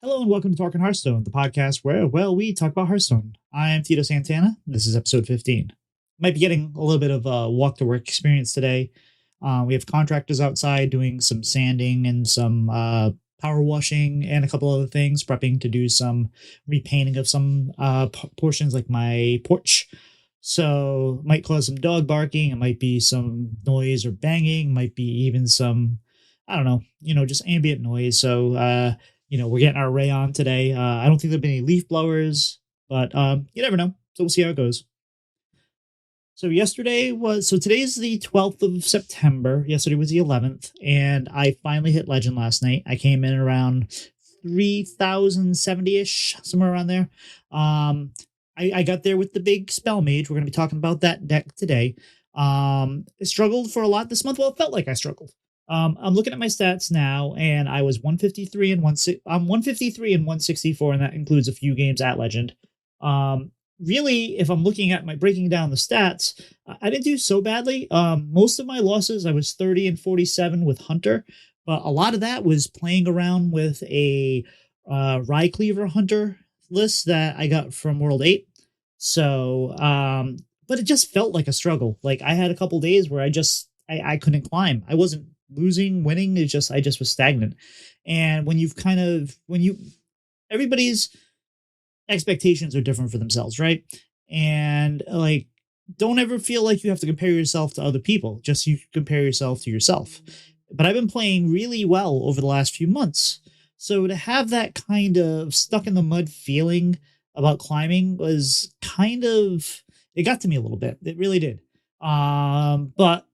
Hello and welcome to Talking Hearthstone, the podcast where, we talk about Hearthstone. I am Tito Santana. This is episode 15. Might be getting a little bit of a walk to work experience today. We have contractors outside doing some sanding and some power washing and a couple other things, prepping to do some repainting of some portions like my porch. So might cause some dog barking. It might be some noise or banging. Might be even some, I don't know, just ambient noise. So, we're getting our array on today. I don't think there've been any leaf blowers, but you never know. So we'll see how it goes. So today's the 12th of September. Yesterday was the 11th, and I finally hit Legend last night. I came in around 3,070-ish, somewhere around there. I got there with the big Spell Mage. We're going to be talking about that deck today. I struggled for a lot this month. Well, it felt like I struggled. I'm looking at my stats now, and I was 153 and 164, and that includes a few games at Legend. Really, if I'm looking at my breaking down the stats, I didn't do so badly. Most of my losses, I was 30 and 47 with Hunter, but a lot of that was playing around with a Rye Cleaver Hunter list that I got from World 8. So, but it just felt like a struggle. Like I had a couple days where I couldn't climb. I wasn't losing, winning. I just was stagnant. And when everybody's expectations are different for themselves, right? And like, don't ever feel like you have to compare yourself to other people. Just you compare yourself to yourself. But I've been playing really well over the last few months. So to have that kind of stuck in the mud feeling about climbing was it got to me a little bit. It really did. But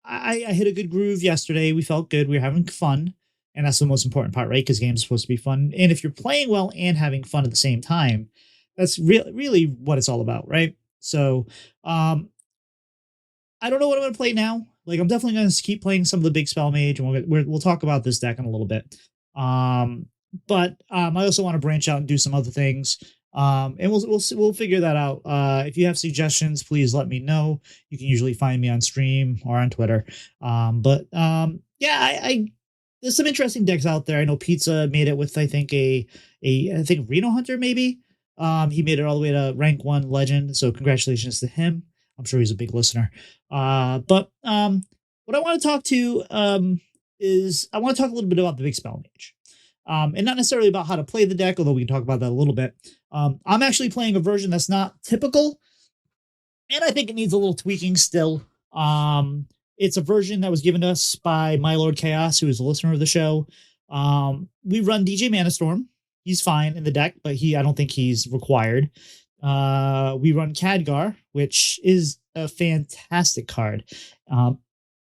I hit a good groove yesterday. We felt good. We were having fun. And that's the most important part, right? Because games are supposed to be fun. And if you're playing well and having fun at the same time, that's really what it's all about, right? So I don't know what I'm going to play now. Like, I'm definitely going to keep playing some of the big Spell Mage, and we'll talk about this deck in a little bit. But I also want to branch out and do some other things. And we'll figure that out. If you have suggestions, please let me know. You can usually find me on stream or on Twitter. Yeah, there's some interesting decks out there. I know Pizza made it with I think Reno Hunter maybe. He made it all the way to rank 1 Legend. So congratulations to him. I'm sure he's a big listener. But what I want to talk to is I want to talk a little bit about the big Spell Mage. And not necessarily about how to play the deck, although we can talk about that a little bit. I'm actually playing a version that's not typical, and I think it needs a little tweaking still. It's a version that was given to us by My Lord Chaos, who is a listener of the show. We run DJ Manastorm. He's fine in the deck, but I don't think he's required. We run Khadgar, which is a fantastic card.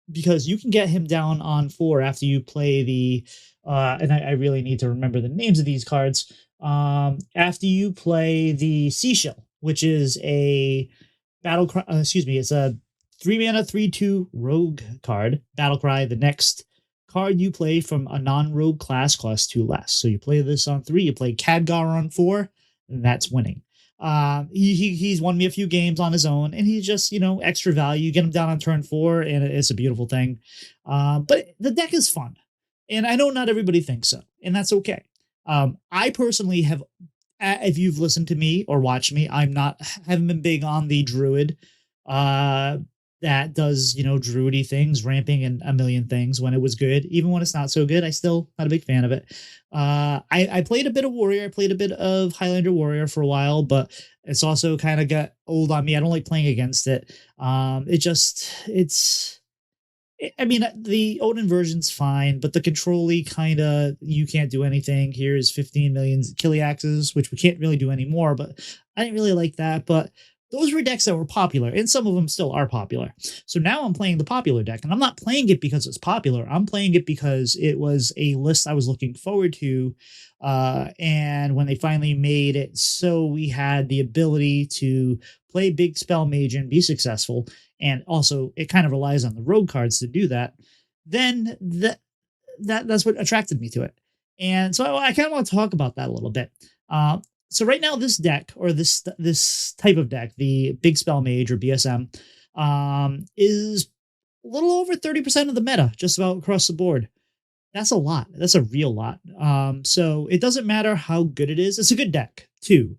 Because you can get him down on 4 after you play and I really need to remember the names of these cards. After you play the Seashell, which is a it's a 3-mana 3/2 rogue card. Battlecry, the next card you play from a non-rogue class costs 2 less. So you play this on 3, you play Khadgar on 4, and that's winning. He's won me a few games on his own, and he's just, extra value. You get him down on turn 4, and it's a beautiful thing. But the deck is fun, and I know not everybody thinks so, and that's okay. I personally have, if you've listened to me or watched me, haven't been big on the druid, that does, druidy things, ramping and a million things when it was good. Even when it's not so good, I still not a big fan of it. I played a bit of warrior. I played a bit of Highlander warrior for a while, but it's also kind of got old on me. I don't like playing against it. The Odin version's fine, but the control-y you can't do anything. Here's 15 million Kiliaxes, which we can't really do anymore, but I didn't really like that. But those were decks that were popular, and some of them still are popular. So now I'm playing the popular deck, and I'm not playing it because it's popular. I'm playing it because it was a list I was looking forward to. And when they finally made it so we had the ability to play big Spell Mage and be successful, and also it kind of relies on the rogue cards to do that, then that's what attracted me to it. And so I kind of want to talk about that a little bit. So right now, this deck, or this type of deck, the Big Spell Mage or BSM, is a little over 30% of the meta, just about across the board. That's a lot. That's a real lot. So it doesn't matter how good it is. It's a good deck too,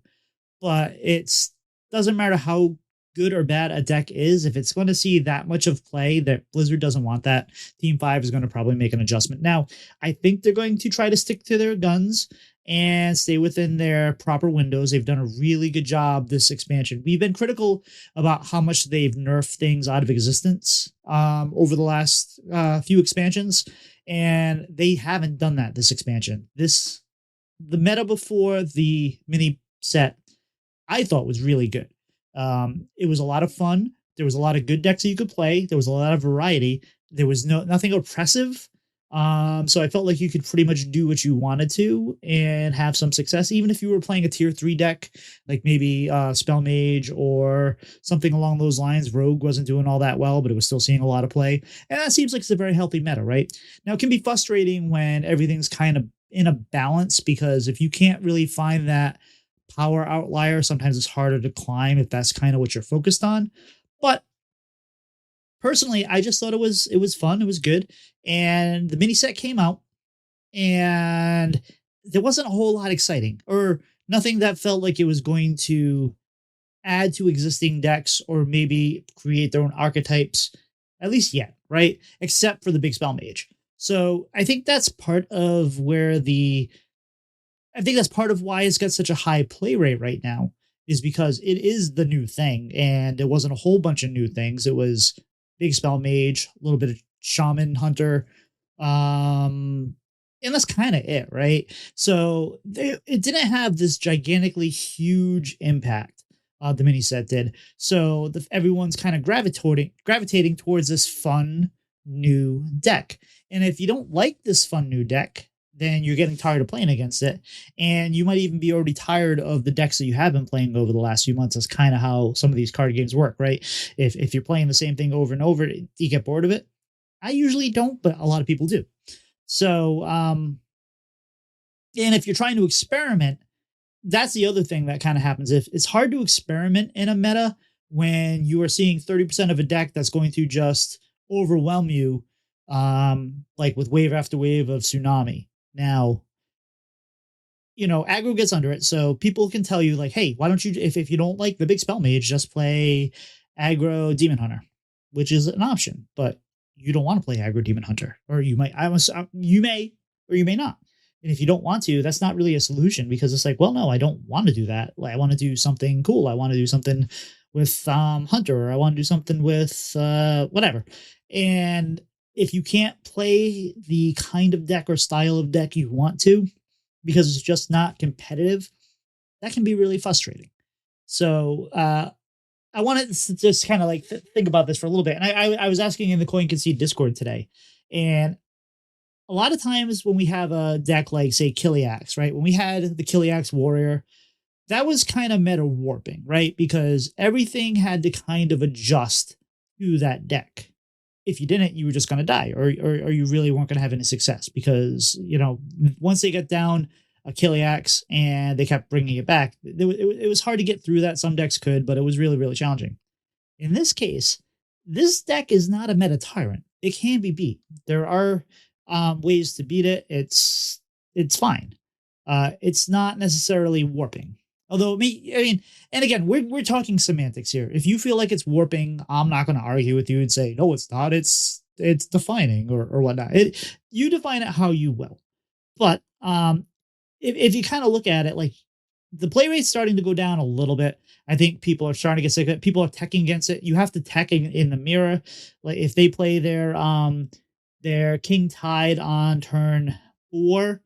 but it's doesn't matter how good or bad a deck is. If it's going to see that much of play, that Blizzard doesn't want that. Team 5 is going to probably make an adjustment. Now, I think they're going to try to stick to their guns and stay within their proper windows. They've done a really good job this expansion. We've been critical about how much they've nerfed things out of existence over the last few expansions, and they haven't done that this expansion. The meta before the mini set I thought was really good. It was a lot of fun. There was a lot of good decks that you could play. There was a lot of variety. There was nothing oppressive. So I felt like you could pretty much do what you wanted to and have some success, even if you were playing a tier 3 deck, like maybe Spell Mage or something along those lines. Rogue wasn't doing all that well, but it was still seeing a lot of play. And that seems like it's a very healthy meta, right? Now, it can be frustrating when everything's kind of in a balance, because if you can't really find that power outlier, sometimes it's harder to climb if that's kind of what you're focused on. But personally, I just thought it was fun, it was good, and the mini set came out, and there wasn't a whole lot exciting, or nothing that felt like it was going to add to existing decks or maybe create their own archetypes, at least yet, right? Except for the big spell mage. So I think that's part of where the I think that's part of why it's got such a high play rate right now, is because it is the new thing, and there wasn't a whole bunch of new things. It was big spell mage, a little bit of shaman hunter, and that's kind of it, right? So it didn't have this gigantically huge impact. The mini set did. So everyone's kind of gravitating towards this fun new deck. And if you don't like this fun new deck, then you're getting tired of playing against it. And you might even be already tired of the decks that you have been playing over the last few months. That's kind of how some of these card games work, right? If you're playing the same thing over and over, you get bored of it. I usually don't, but a lot of people do. So, and if you're trying to experiment, that's the other thing that kind of happens. If it's hard to experiment in a meta when you are seeing 30% of a deck that's going to just overwhelm you, like with wave after wave of tsunami. Now, aggro gets under it, so people can tell you like, hey, why don't you, if you don't like the big spell mage, just play aggro demon hunter, which is an option, but you don't want to play aggro demon hunter, or you might, you may, or you may not. And if you don't want to, that's not really a solution, because it's like, well, no, I don't want to do that. Like, I want to do something cool. I want to do something with hunter, or I want to do something with whatever. And if you can't play the kind of deck or style of deck you want to, because it's just not competitive, that can be really frustrating. So I wanted to just kind of like think about this for a little bit. And I was asking in the Coin Concede Discord today, and a lot of times when we have a deck like, say, Kiliax, right? When we had the Kiliax Warrior, that was kind of meta warping, right? Because everything had to kind of adjust to that deck. If you didn't, you were just going to die, or you really weren't going to have any success, because, once they got down a Kiliax and they kept bringing it back, it was hard to get through that. Some decks could, but it was really, really challenging. In this case, this deck is not a meta tyrant. It can be beat. There are ways to beat it. It's fine. It's not necessarily warping. Although, and again, we're talking semantics here. If you feel like it's warping, I'm not going to argue with you and say, no, it's not. It's defining or whatnot. You define it how you will. But if you kind of look at it, like, the play rate's starting to go down a little bit. I think people are starting to get sick of it. People are teching against it. You have to tech in the mirror. Like, if they play their King Tide on turn 4,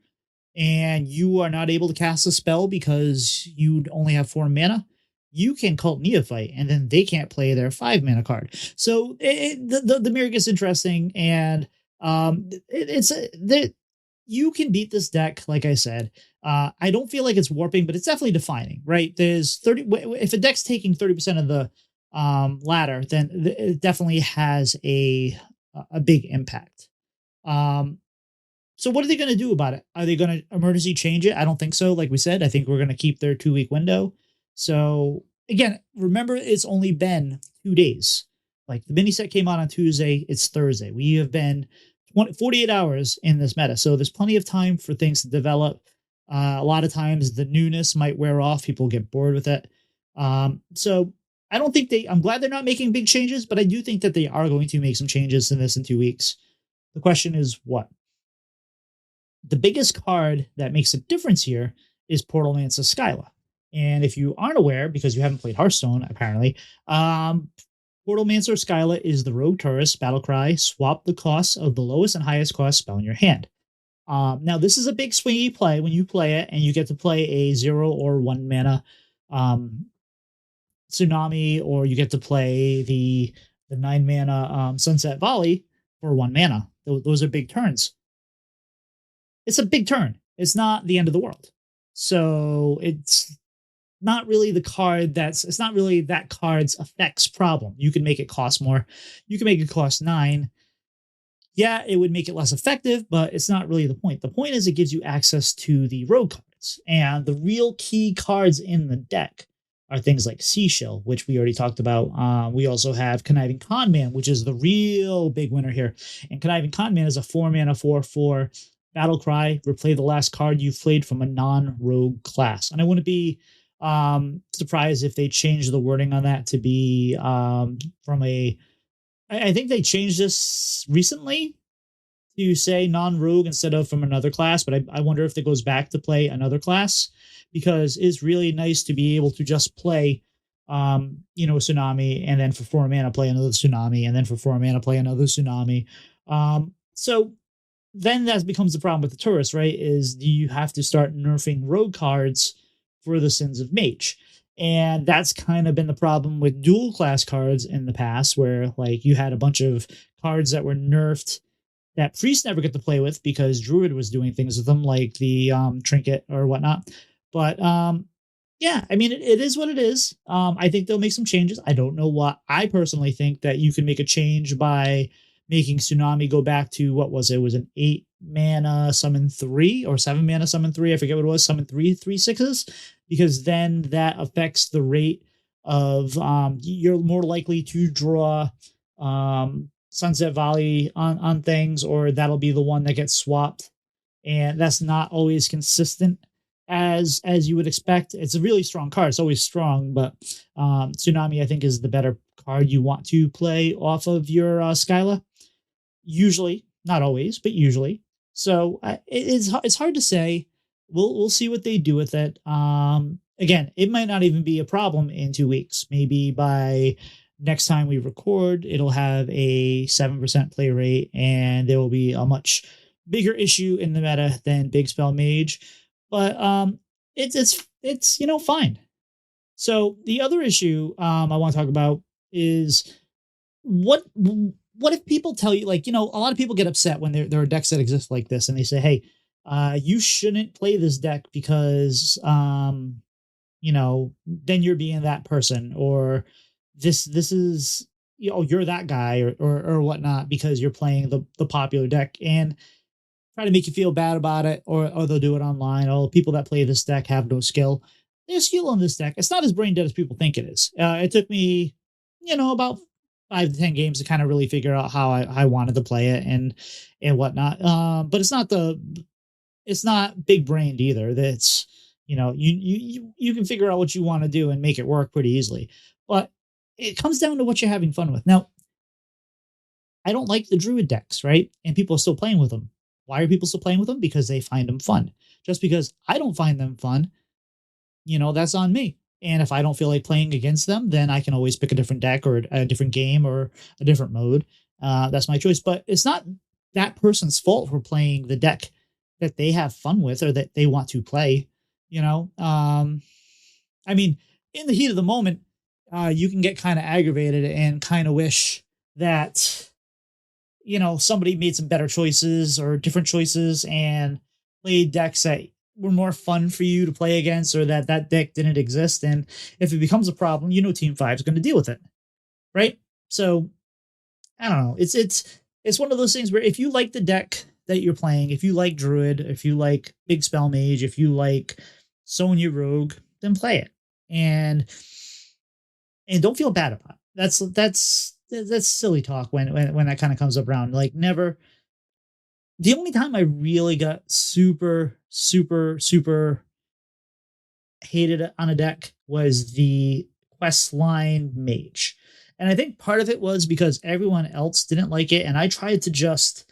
and you are not able to cast a spell because you only have 4 mana, you can Cult Neophyte, and then they can't play their 5 mana card. So the mirror gets interesting, and you can beat this deck, like I said. I don't feel like it's warping, but it's definitely defining, right? There's 30. If a deck's taking 30% of the ladder, then it definitely has a big impact. So what are they going to do about it? Are they going to emergency change it? I don't think so. Like we said, I think we're going to keep their 2-week window. So again, remember, it's only been 2 days. Like, the mini set came out on Tuesday. It's Thursday. We have been 48 hours in this meta. So there's plenty of time for things to develop. A lot of times the newness might wear off. People get bored with it. So I don't think I'm glad they're not making big changes, but I do think that they are going to make some changes in this in 2 weeks. The question is what? The biggest card that makes a difference here is Portal Mansa Skyla. And if you aren't aware, because you haven't played Hearthstone, apparently, Portal Mancer Skyla is the Rogue Tourist battle cry. Swap the costs of the lowest and highest cost spell in your hand. Now, this is a big swingy play when you play it, and you get to play a 0 or 1 mana Tsunami, or you get to play the 9 mana Sunset Volley for 1 mana. Those are big turns. It's a big turn. It's not the end of the world. So it's not really it's not really that card's effects problem. You can make it cost more. You can make it cost 9. Yeah, it would make it less effective, but it's not really the point. The point is it gives you access to the rogue cards. And the real key cards in the deck are things like Seashell, which we already talked about. We also have Conniving Conman, which is the real big winner here. And Conniving Conman is a 4 mana 4/4 battle cry. Replay the last card you've played from a non-rogue class. And I wouldn't be surprised if they change the wording on that to be from a. I think they changed this recently to say non-rogue instead of from another class, but I wonder if it goes back to play another class, because it's really nice to be able to just play Tsunami, and then for 4 mana play another Tsunami, and then for 4 mana play another Tsunami. So then that becomes the problem with the tourists, right? Is you have to start nerfing rogue cards for the Sins of Mage. And that's kind of been the problem with dual class cards in the past, where like you had a bunch of cards that were nerfed that Priest never got to play with because Druid was doing things with them, like the Trinket or whatnot. But yeah, I mean, it is what it is. I think they'll make some changes. I don't know what. I personally think that you can make a change by making Tsunami go back to, what was it? It was an 8 mana summon 3 or 7 mana summon 3. I forget what it was. Summon 3/6s, because then that affects the rate of you're more likely to draw Sunset Valley on things, or that'll be the one that gets swapped, and that's not always consistent as you would expect. It's a really strong card. It's always strong, but Tsunami, I think, is the better card you want to play off of your Skyla. Usually, not always, but usually. So it's hard to say. We'll see what they do with it. Again, it might not even be a problem in 2 weeks. Maybe by next time we record, it'll have a 7% play rate, and there will be a much bigger issue in the meta than Big Spell Mage. But it's fine. So the other issue I want to talk about is what if people tell you, like, a lot of people get upset when there are decks that exist like this, and they say, hey, you shouldn't play this deck because then you're being that person, or this is you're that guy, or whatnot, because you're playing the popular deck, and try to make you feel bad about it, or they'll do it online. All people that play this deck have no skill. There's skill on this deck. It's not as brain dead as people think it is. It took me, about 5 to 10 games to kind of really figure out how I wanted to play it and whatnot. But it's not big brained either. That's, you can figure out what you want to do and make it work pretty easily. But it comes down to what you're having fun with. Now, I don't like the Druid decks, right? And people are still playing with them. Why are people still playing with them? Because they find them fun. Just because I don't find them fun, that's on me. And if I don't feel like playing against them, then I can always pick a different deck or a different game or a different mode. That's my choice. But it's not that person's fault for playing the deck that they have fun with or that they want to play. I mean, in the heat of the moment, you can get kind of aggravated and kind of wish that, somebody made some better choices or different choices and played decks that were more fun for you to play against, or that deck didn't exist. And if it becomes a problem, Team 5 is going to deal with it. Right? So I don't know. It's one of those things where if you like the deck that you're playing, if you like Druid, if you like Big Spell Mage, if you like Sonya Rogue, then play it. And don't feel bad about it. That's silly talk when that kind of comes up around. Like, never The only time I really got super, super, super hated on a deck was the quest line mage. And I think part of it was because everyone else didn't like it. And I tried to just,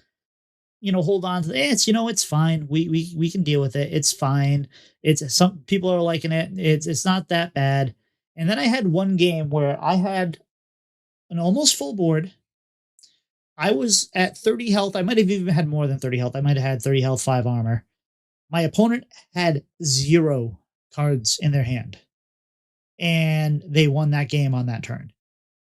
hold on to it's, it's fine. We can deal with it. It's fine. It's some people are liking it. It's not that bad. And then I had one game where I had an almost full board. I was at 30 health. I might have even had more than 30 health. I might have had 30 health, 5 armor. My opponent had 0 cards in their hand. And they won that game on that turn.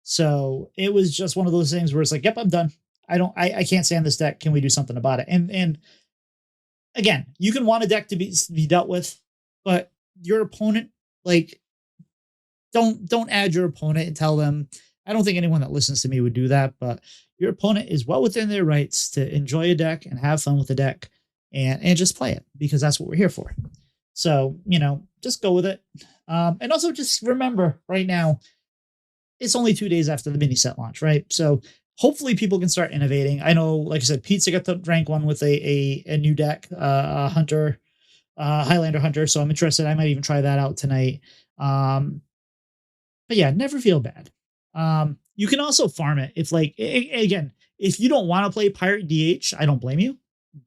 So it was just one of those things where it's like, yep, I'm done. I can't stand this deck. Can we do something about it? And again, you can want a deck to be dealt with, but your opponent, like, don't add your opponent and tell them. I don't think anyone that listens to me would do that, but your opponent is well within their rights to enjoy a deck and have fun with the deck and just play it, because that's what we're here for. So, just go with it. And also just remember right now, it's only 2 days after the mini set launch, right? So hopefully people can start innovating. I know, like I said, Pizza got to rank 1 with a new deck, Hunter, Highlander Hunter. So I'm interested. I might even try that out tonight. But yeah, never feel bad. You can also farm it. If again, if you don't want to play Pirate DH, I don't blame you.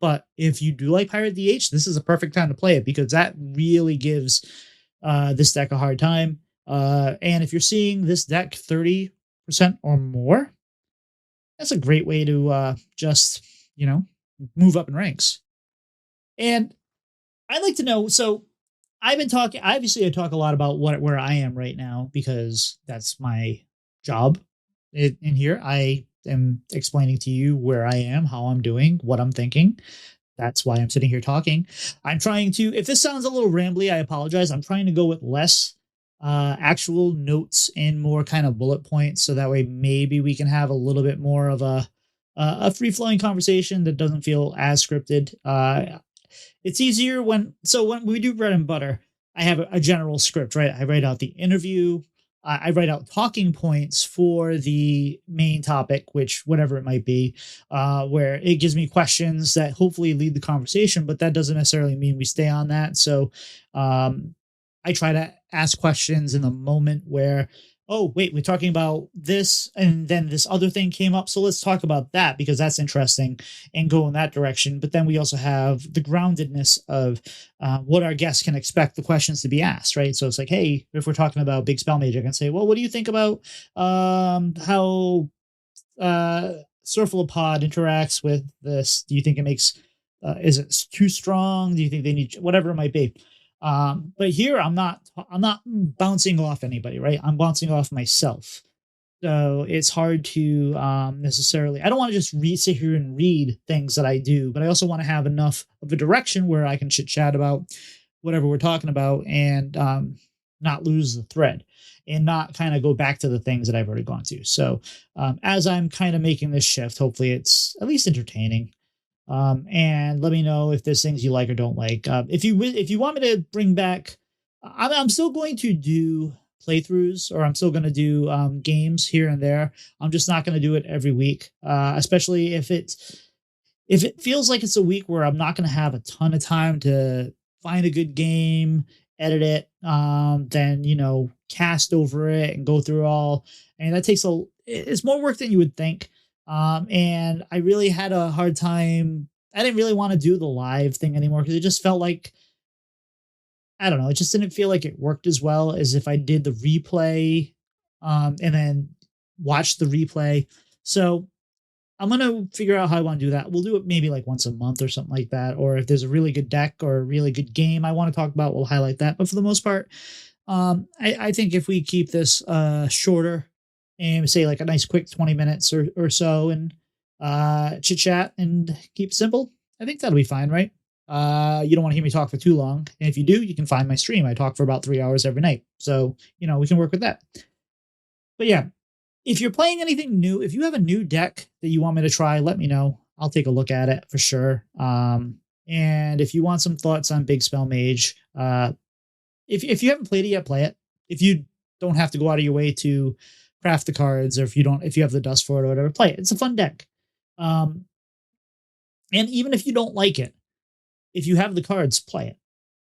But if you do like Pirate DH, this is a perfect time to play it, because that really gives this deck a hard time. And if you're seeing this deck 30% or more, that's a great way to just, move up in ranks. And I'd like to know, so I've been talking, obviously I talk a lot about where I am right now, because that's my job in here. I am explaining to you where I am, how I'm doing, what I'm thinking. That's why I'm sitting here talking. I'm trying to, if this sounds a little rambly, I apologize. I'm trying to go with less actual notes and more kind of bullet points, so that way maybe we can have a little bit more of a free flowing conversation that doesn't feel as scripted. It's easier when we do bread and butter, I have a general script, right? I write out the interview. I write out talking points for the main topic, which whatever it might be, where it gives me questions that hopefully lead the conversation, but that doesn't necessarily mean we stay on that. So I try to ask questions in the moment where, oh, wait, we're talking about this, and then this other thing came up, so let's talk about that because that's interesting, and go in that direction. But then we also have the groundedness of what our guests can expect the questions to be asked, right? So it's like, hey, if we're talking about Big Spell Mage, I can say, well, what do you think about how Surflopod interacts with this? Do you think it makes, is it too strong? Do you think they need, whatever it might be? But here I'm not bouncing off anybody, right? I'm bouncing off myself. So it's hard to necessarily, I don't want to just sit here and read things that I do, but I also want to have enough of a direction where I can chit chat about whatever we're talking about, and not lose the thread and not kind of go back to the things that I've already gone to. So as I'm kind of making this shift, hopefully it's at least entertaining. And let me know if there's things you like or don't like. If you want me to bring back, I'm still going to do playthroughs, or I'm still going to do games here and there. I'm just not going to do it every week, especially if it feels like it's a week where I'm not going to have a ton of time to find a good game, edit it, then cast over it and go through all. And that takes it's more work than you would think. And I really had a hard time. I didn't really want to do the live thing anymore, because it just felt like, I don't know, it just didn't feel like it worked as well as if I did the replay, and then watch the replay. So I'm going to figure out how I want to do that. We'll do it maybe like once a month or something like that. Or if there's a really good deck or a really good game I want to talk about, we'll highlight that. But for the most part, I think if we keep this shorter, and say like a nice quick 20 minutes or so, and chit chat and keep it simple, I think that'll be fine, right? You don't want to hear me talk for too long. And if you do, you can find my stream. I talk for about 3 hours every night. So, we can work with that. But yeah, if you're playing anything new, if you have a new deck that you want me to try, let me know. I'll take a look at it for sure. And if you want some thoughts on Big Spell Mage, if you haven't played it yet, play it. If you don't have to go out of your way to craft the cards, or if you have the dust for it or whatever, play it. It's a fun deck. And even if you don't like it, if you have the cards, play it.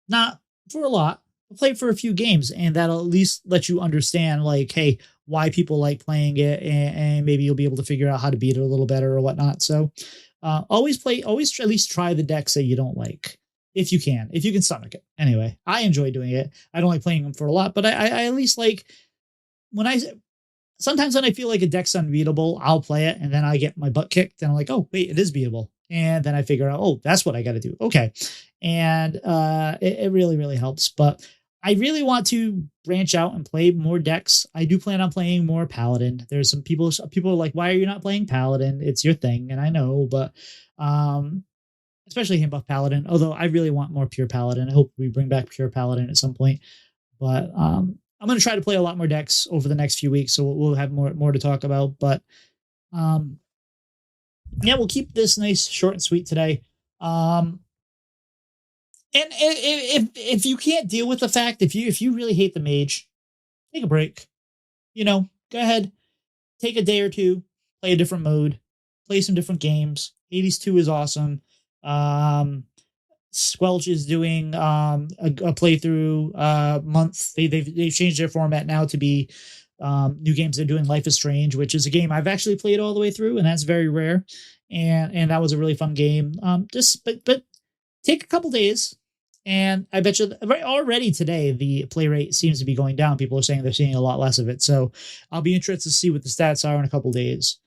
Not for a lot, play for a few games, and that'll at least let you understand, like, hey, why people like playing it, and maybe you'll be able to figure out how to beat it a little better or whatnot. So, always at least try the decks that you don't like if you can stomach it. Anyway, I enjoy doing it. I don't like playing them for a lot, but I at least like when I sometimes when I feel like a deck's unbeatable, I'll play it and then I get my butt kicked and I'm like, oh, wait, it is beatable. And then I figure out, oh, that's what I got to do. Okay. And it really, really helps. But I really want to branch out and play more decks. I do plan on playing more Paladin. There's some people are like, why are you not playing Paladin? It's your thing. And I know, but um, especially him buff Paladin, although I really want more pure Paladin. I hope we bring back pure Paladin at some point. But I'm going to try to play a lot more decks over the next few weeks, so we'll have more to talk about. But um, yeah, we'll keep this nice, short, and sweet today. And if you can't deal with the fact, if you really hate the mage, take a break. Go ahead, take a day or two, play a different mode, play some different games. Hades 2 is awesome. Squelch is doing a playthrough month. They've changed their format now to be new games. They're doing Life is Strange, which is a game I've actually played all the way through, and that's very rare. And that was a really fun game. Just but take a couple days, and I bet you already today the play rate seems to be going down. People are saying they're seeing a lot less of it. So I'll be interested to see what the stats are in a couple days.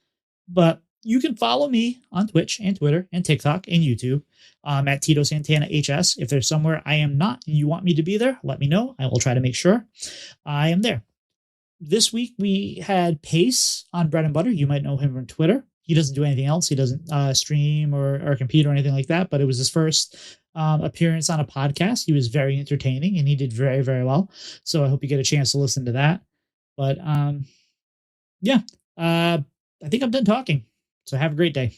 But you can follow me on Twitch and Twitter and TikTok and YouTube at Tito Santana HS. If there's somewhere I am not and you want me to be there, let me know. I will try to make sure I am there. This week we had Pace on Bread and Butter. You might know him from Twitter. He doesn't do anything else. He doesn't stream or compete or anything like that, but it was his first appearance on a podcast. He was very entertaining and he did very, very well. So I hope you get a chance to listen to that. But yeah, I think I'm done talking. So have a great day.